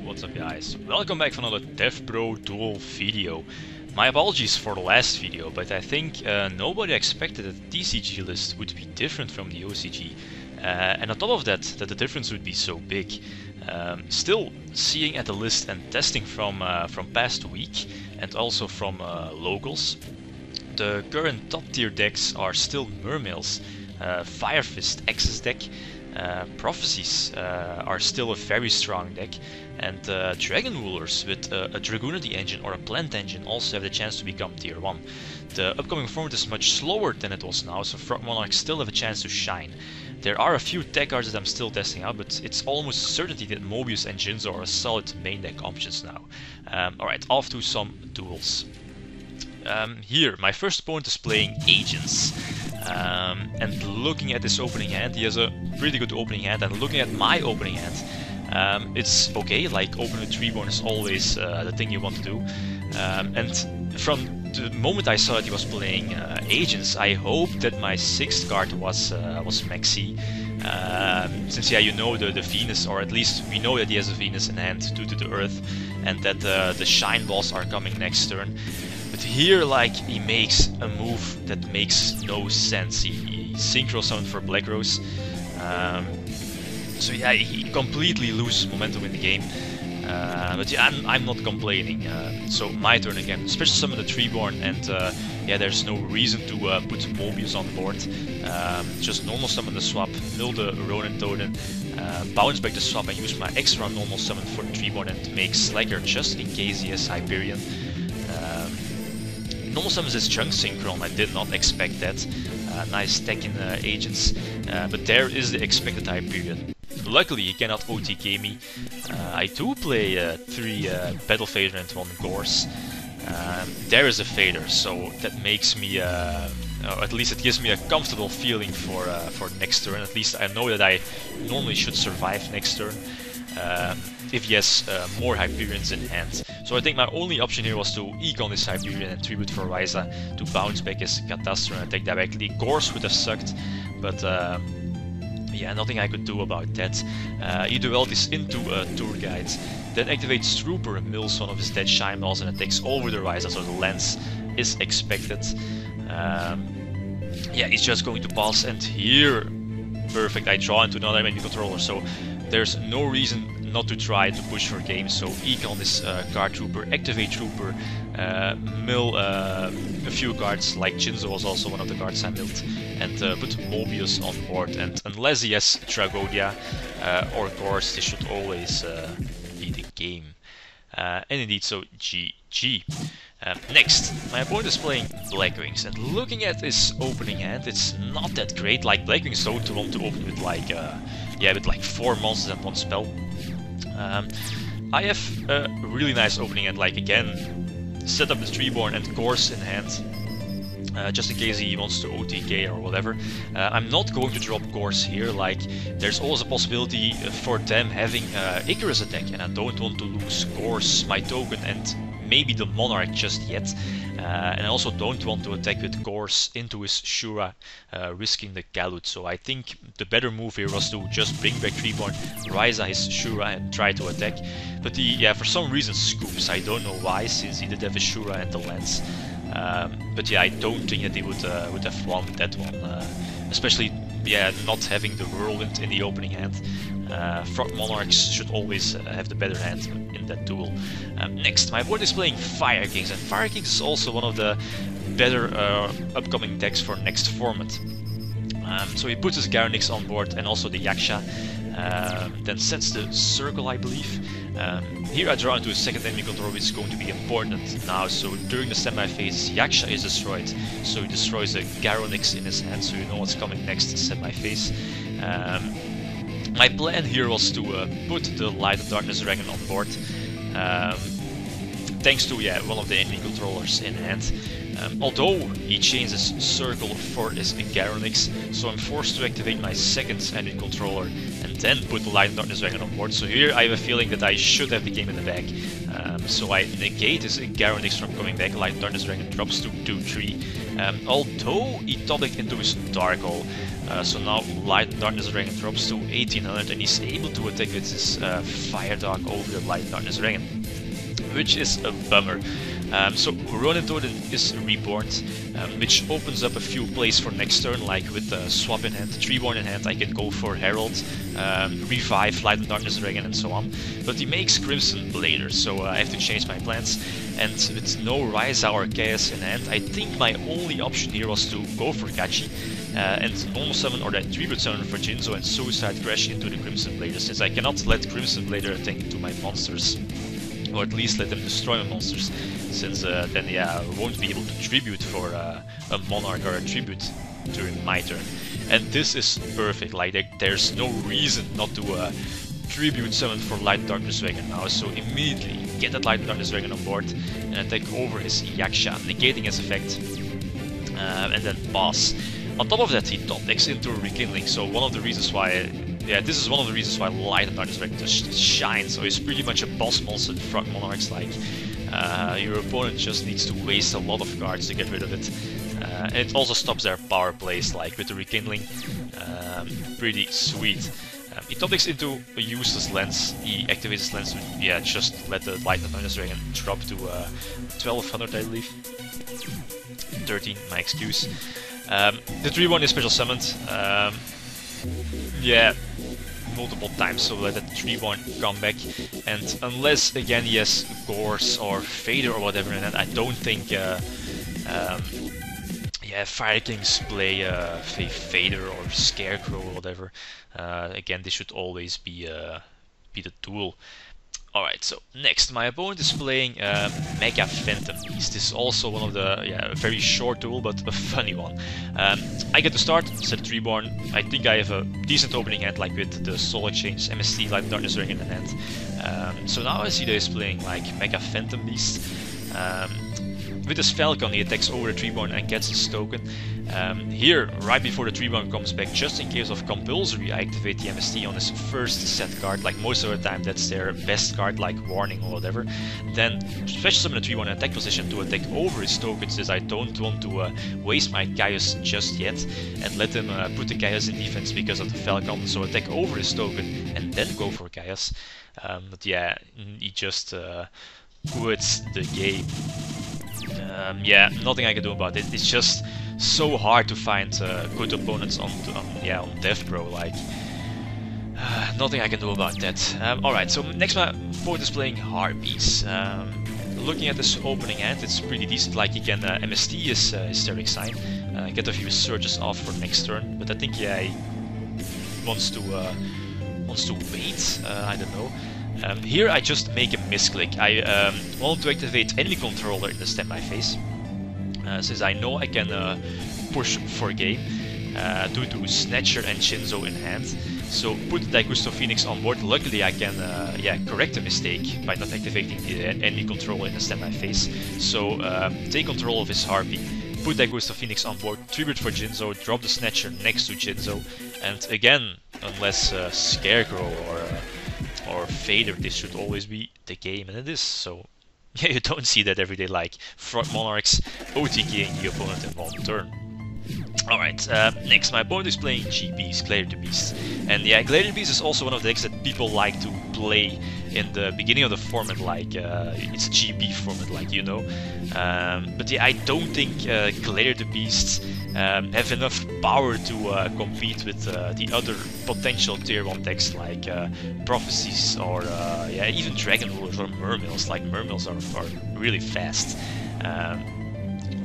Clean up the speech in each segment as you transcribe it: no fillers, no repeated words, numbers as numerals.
What's up guys, welcome back for another DevPro Duel video. My apologies for the last video, but I think nobody expected that the TCG list would be different from the OCG. And on top of that, the difference would be so big. Still, seeing at the list and testing from past week and also from locals, the current top tier decks are still Mermails, Fire Fist Access deck, Prophecies are still a very strong deck, and Dragon Rulers with a Dragoonity engine or a Plant engine also have the chance to become tier 1. The upcoming format is much slower than it was now, so Frogmonarchs still have a chance to shine. There are a few tech cards that I'm still testing out, but it's almost certainty that Mobius and Jinzo are solid main deck options now. Alright, off to some duels. Here, my first opponent is playing Agents. And looking at this opening hand, he has a pretty good opening hand, and looking at my opening hand, it's okay, like opening with Reborn is always the thing you want to do. And from the moment I saw that he was playing Agents, I hoped that my 6th card was Maxi. Since, yeah, you know the Venus, or at least we know that he has a Venus in hand due to the Earth, and that the Shine Balls are coming next turn. But here, like, he makes a move that makes no sense. He synchro summoned for Black Rose. So yeah, he completely loses momentum in the game. But yeah, I'm not complaining. So my turn again. Special summon the Treeborn, and yeah, there's no reason to put Mobius on board. Just normal summon the swap, mill the Ronin Totem, bounce back the swap, and use my extra normal summon for the Treeborn and make Slacker just in case he has Hyperion. Normal summons is Chunk Synchron, I did not expect that. Nice tech in Agents, but there is the expected Hyperion. Luckily he cannot OTK me. I do play 3 Battle Fader and 1 Gorse. There is a Fader, so that makes me, at least it gives me a comfortable feeling for next turn. At least I know that I normally should survive next turn. If he has more Hyperions in hand. So I think my only option here was to econ this Hyperion and tribute for Ryza to bounce back his Catastro and attack directly. Gorse would have sucked, but yeah, nothing I could do about that. He duelled this into a Tour Guide, then activates Trooper and mills one of his dead Shine Balls and attacks over the Ryza, so the lens is expected. Yeah, he's just going to pass, and here, perfect, I draw into another enemy controller, so there's no reason not to try to push for games. So econ this card Trooper, activate Trooper, mill a few cards, like Jinzo was also one of the cards I milled, and put Mobius on board. And unless he has Tragodia or Gorse, this should always be the game. And indeed, so GG. Next, my opponent is playing Blackwings, and looking at his opening hand, it's not that great. Like, Blackwings don't want to open with like yeah, with like 4 monsters and 1 spell. I have a really nice opening hand, like again, set up the Treeborn and Gorse in hand, just in case he wants to OTK or whatever. I'm not going to drop Gorse here, like there's always a possibility for them having Icarus attack, and I don't want to lose Gorse, my token, and maybe the Monarch just yet. And I also don't want to attack with Gorse into his Shura, risking the Galut. So I think the better move here was to just bring back Reborn, Ryza his Shura, and try to attack. But he, yeah, for some reason scoops. I don't know why, since he did have his Shura and the lens. But yeah, I don't think that he would have won that one, especially, yeah, not having the Whirlwind in the opening hand. Frogmonarchs should always have the better hand in that duel. Next, my opponent is playing Fire Kings, and Fire Kings is also one of the better upcoming decks for next format. So he puts his Garanix on board and also the Yaksha, then sets the Circle, I believe. Here I draw into a second enemy controller, which is going to be important now. So during the standby phase, Yaksha is destroyed, so he destroys the Garanix in his hand, so you know what's coming next standby phase. My plan here was to put the Light of Darkness Dragon on board, thanks to one of the enemy controllers in hand. Although he changes Circle for his Garonix, so I'm forced to activate my second enemy controller and then put the Light and Darkness Dragon on board. So here I have a feeling that I should have the game in the bag. So I negate his Garonix from coming back. Light and Darkness Dragon drops to 2-3. Although he topdecked into his Dark Hole. So now Light and Darkness Dragon drops to 1800 and he's able to attack with his Fire Dog over the Light and Darkness Dragon, which is a bummer. So Ronin Totem is reborn, which opens up a few plays for next turn, like with Swap in hand, Treeborn in hand. I can go for Herald, revive Light and Darkness Dragon and so on. But he makes Crimson Blader, so I have to change my plans. And with no Ryza or Chaos in hand, I think my only option here was to go for Gachi and normal summon or that tribute summon for Jinzo and Suicide Crash into the Crimson Blader, since I cannot let Crimson Blader attack into my monsters. Or at least let them destroy my monsters, since then I won't be able to tribute for a Monarch or a tribute during my turn. And this is perfect, like there's no reason not to tribute summon for Light and Darkness Dragon now, so immediately get that Light and Darkness Dragon on board and attack over his Yaksha, negating his effect, and then pass. On top of that, he top decks into Rekindling, so one of the reasons why this is one of the reasons why Light and Darkness Dragon just shines. So he's pretty much a boss monster in Frogmonarchs. Like your opponent just needs to waste a lot of cards to get rid of it. And it also stops their power plays, like with the Rekindling. Pretty sweet. He top decks into a useless lens. He activates his lens to just let the Light and Darkness Dragon drop to 1200, I believe. 13, my excuse. The 3-1 is special summoned. Multiple times, so let that 3-1 come back, and unless again he has Gorse or Fader or whatever, and I don't think Fire Kings play Fader or Scarecrow or whatever. Again, this should always be the Duel. Alright, so next, my opponent is playing Mega Phantom Beast. This is also one of the, very short duel, but a funny one. I get to start, set 3-born. I think I have a decent opening hand, like with the Soul Exchange, MST, Light and Darkness Dragon in hand. So now I see that he's playing like Mega Phantom Beast. With his Falcon, he attacks over the 3-born and gets his token. Here, right before the 3-born comes back, just in case of compulsory, I activate the MST on his first set card. Like most of the time, that's their best card, like Warning or whatever. Then special summon the 3-1 attack position to attack over his tokens, since I don't want to waste my Chaos just yet and let him put the Chaos in defense because of the Falcon. So attack over his token and then go for Chaos. But yeah, he just quits the game. Nothing I can do about it. It's just so hard to find good opponents on DevPro. Like nothing I can do about that. Alright, so next my opponent is playing Harpies. Looking at this opening hand, it's pretty decent. Like he can MST his Hysteric Sign, get a few surges off for next turn. But I think he wants to wait. I don't know. Here I just make a misclick. I want to activate enemy controller in the standby phase, since I know I can push for game due to Snatcher and Jinzo in hand. So put the Daigusto Phoenix on board. Luckily I can correct a mistake by not activating the enemy controller in the standby phase. So take control of his Harpy, put Daigusto Phoenix on board, tribute for Jinzo, drop the Snatcher next to Jinzo, and again, unless Scarecrow or Fader, this should always be the game, and it is. So yeah, you don't see that every day, like Frogmonarchs OTKing the opponent in one turn. Alright, next my opponent is playing GBs, Gladiator Beast. And yeah, Gladiator Beast is also one of the decks that people like to play in the beginning of the format, like it's a GB format, like you know. But yeah, I don't think Gladiator Beasts have enough power to compete with the other potential tier 1 decks like Prophecies or even Dragon Rulers or Mermills. Like Mermills are really fast.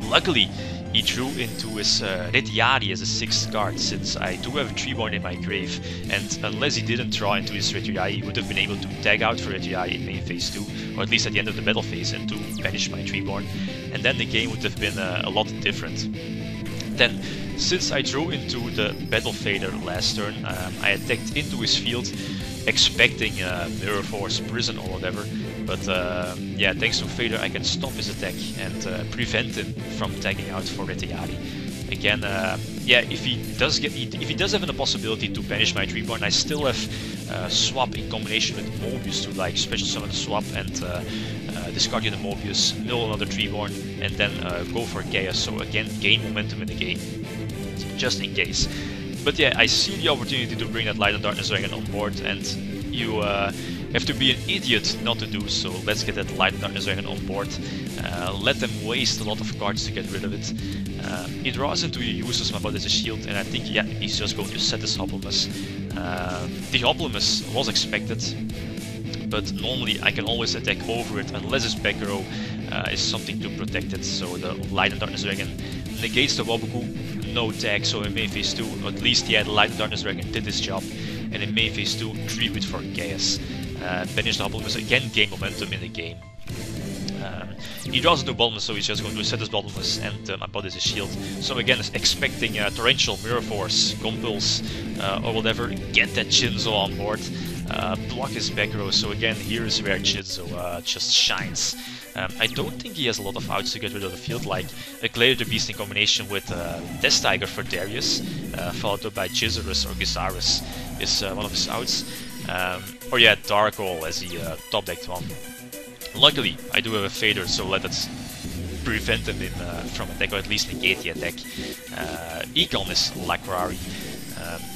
Luckily, he drew into his Retiari as a 6th card, since I do have a 3-1 in my grave, and unless he didn't draw into his Retiari, he would have been able to tag out for Retiari in main phase 2, or at least at the end of the battle phase, and to banish my 3-born, and then the game would have been a lot different. Then, since I drew into the Battle Fader last turn, I attacked into his field, expecting Mirror Force, Prison or whatever. But yeah, thanks to Fader I can stop his attack and prevent him from tagging out for Retiari. Again, yeah, if he does have the possibility to banish my Treeborn, I still have swap in combination with Mobius to like special summon swap and discard the Mobius, mill another Treeborn, and then go for Chaos. So again, gain momentum in the game, just in case. But yeah, I see the opportunity to bring that Light and Darkness Dragon on board, and you have to be an idiot not to do so. Let's get that Light and Darkness Dragon on board. Let them waste a lot of cards to get rid of it. He draws into your uses my body as a shield, and I think, yeah, he's just going to set his Hoplimus. The Hoplimus was expected, but normally I can always attack over it unless his back row is something to protect it. So the Light and Darkness Dragon negates the Waboku, no tag, so in main phase 2, at least, yeah, the Light and Darkness Dragon did his job. And in main phase 2, tribute for Chaos. Banish the Hoplimus, again gain momentum in the game. He draws into Bottomless, so he's just going to set his Bottomless and my body is a shield. So again, expecting Torrential, Mirror Force, Compulse, or whatever, get that Jinzo on board. Block his back row, so again, here is where Jinzo just shines. I don't think he has a lot of outs to get rid of the field, like a Gladiator the Beast in combination with Death Tiger for Darius, followed up by Gizarus or Gizarus is one of his outs. Or yeah, Dark Hole as the top decked one. Luckily, I do have a Fader, so let us prevent him from attack, or at least negate the attack. Econ is Lakrari.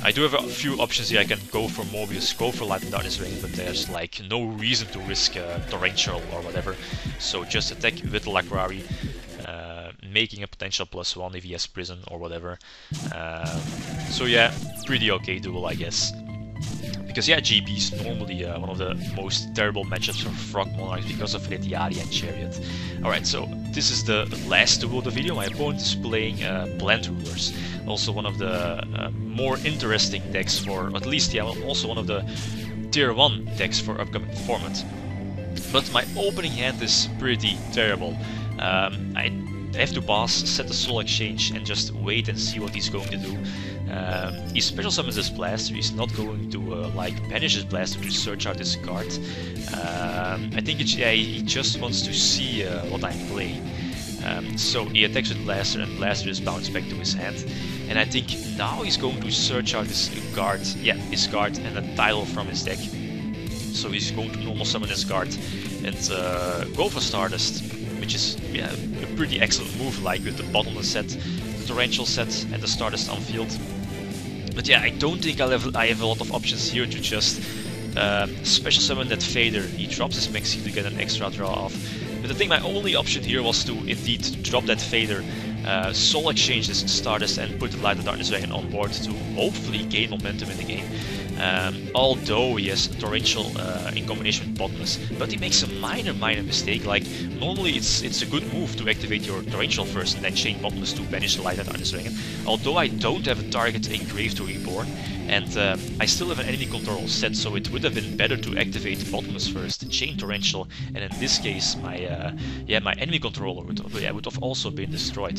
I do have a few options here. I can go for Mobius, go for Light and Darkness Ring, but there's like no reason to risk Torrential or whatever. So just attack with Lakrari, making a potential +1 if he has Prison or whatever. So yeah, pretty okay duel, I guess. Because yeah, GB is normally one of the most terrible matchups for Frogmonarchs because of Retiari and Chariot. Alright, so this is the last duel of the video. My opponent is playing Plant Rulers. Also one of the more interesting decks for, at least, yeah, also one of the tier 1 decks for upcoming format. But my opening hand is pretty terrible. I have to pass, set the Soul Exchange and just wait and see what he's going to do. He special summons his Blaster. He's not going to like banish his Blaster to search out his card. I think yeah, he just wants to see what I'm playing. So he attacks with Blaster and Blaster is bounced back to his hand. And I think now he's going to search out his card, yeah, his card and a title from his deck. So he's going to normal summon his card and go for Stardust, which is, yeah, a pretty excellent move, like with the Bottomless set, the Torrential set and the Stardust on field. But yeah, I don't think I have a lot of options here to just special summon that Fader. He drops his Maxi to get an extra draw off. But I think my only option here was to indeed drop that Fader, Soul Exchange this Stardust and put the Light and Darkness Dragon on board to hopefully gain momentum in the game. Although he has Torrential in combination with Bottomless, but he makes a minor mistake. Like normally it's a good move to activate your Torrential first and then chain Bottomless to banish the Light and Darkness Dragon. Although I don't have a target engraved to Reborn, and I still have an enemy control set, so it would have been better to activate Bottomless first, chain Torrential, and in this case my my enemy controller would have also been destroyed.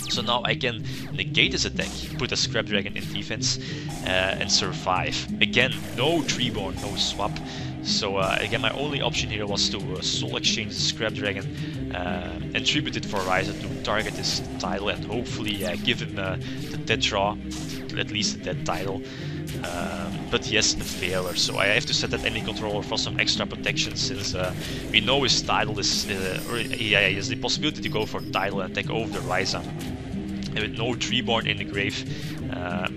So now I can negate his attack, put a Scrap Dragon in defense, and survive. Again, no Treeborn, no swap. So again, my only option here was to Soul Exchange the Scrap Dragon and tribute it for Ryza to target his title and hopefully give him the dead draw, at least the dead title. But yes, the failure. So I have to set that enemy controller for some extra protection, since we know his title is, he has the possibility to go for title and take over the Ryza. And with no Treeborn in the grave,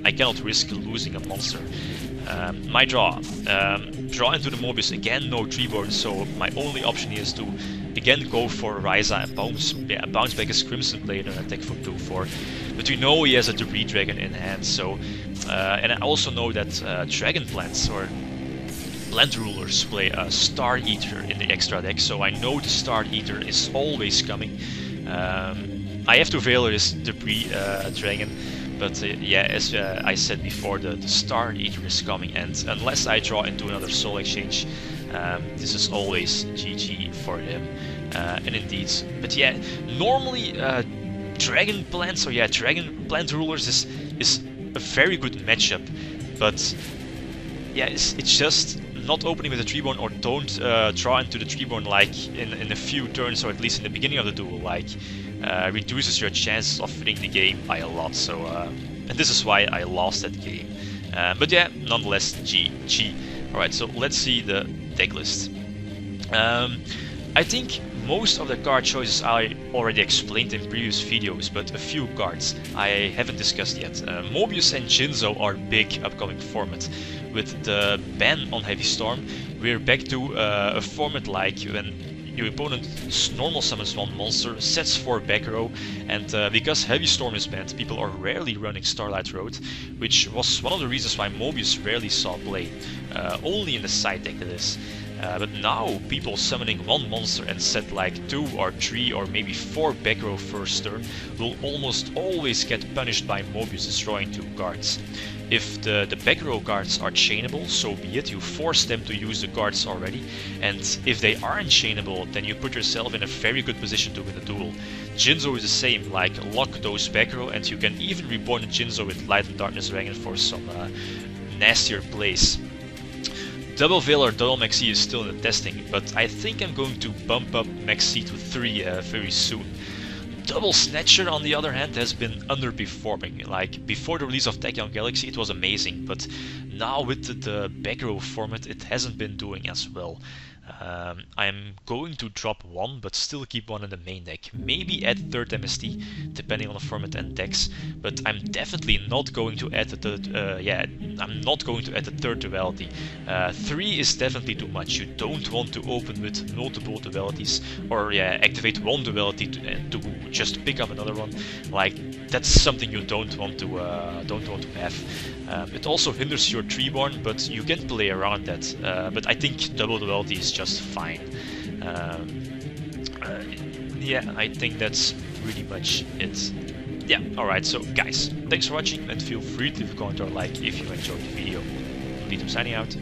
I cannot risk losing a monster. My draw. Draw into the Mobius, again no Treeborn, so my only option is to again go for Ryza and bounce back his Crimson Blade and attack for 2-4. But we know he has a Debris Dragon in hand, so and I also know that Dragon Plants or Plant Rulers play a Star Eater in the extra deck, so I know the Star Eater is always coming. I have to Veiler his Debris Dragon, but yeah, as I said before, the Star Eater is coming, and unless I draw into another Soul Exchange, this is always GG for him. And indeed, but yeah, normally Dragon Plants, or yeah, Dragon Plant Rulers is a very good matchup, but yeah, it's just not opening with a Treeborn, or don't draw into the Treeborn like in a few turns, or at least in the beginning of the duel, like reduces your chances of winning the game by a lot. So and this is why I lost that game. But yeah, nonetheless, GG. Alright, so let's see the deck list. I think most of the card choices I already explained in previous videos, but a few cards I haven't discussed yet. Mobius and Jinzo are big upcoming format. With the ban on Heavy Storm, we're back to a format like when your opponent normal summons one monster, sets 4 back row, and because Heavy Storm is banned, people are rarely running Starlight Road, which was one of the reasons why Mobius rarely saw play. Only in the side deck that is. But now people summoning one monster and set like 2 or 3 or maybe 4 back row first turn will almost always get punished by Mobius destroying 2 cards. If the back row cards are chainable, so be it, you force them to use the cards already, and if they aren't chainable, then you put yourself in a very good position to win the duel. Jinzo is the same, like lock those back row, and you can even reborn Jinzo with Light and Darkness Dragon for some nastier plays. Double Veil or Double Maxi is still in the testing, but I think I'm going to bump up Maxi to 3 very soon. Double Snatcher, on the other hand, has been underperforming. Like, before the release of Tachyon Galaxy it was amazing, but now with the back row format it hasn't been doing as well. I'm going to drop 1, but still keep 1 in the main deck. Maybe add 3rd MST, depending on the format and decks. But I'm definitely not going to add I'm not going to add the 3rd duality. 3 is definitely too much. You don't want to open with multiple dualities, or activate 1 duality to just pick up another one. Like, that's something you don't want to have. It also hinders your Treeborn, but you can play around that. But I think double duality is just fine. Yeah, I think that's pretty much it. Yeah, alright, so guys, thanks for watching, and feel free to leave a comment or like if you enjoyed the video. Lead signing out.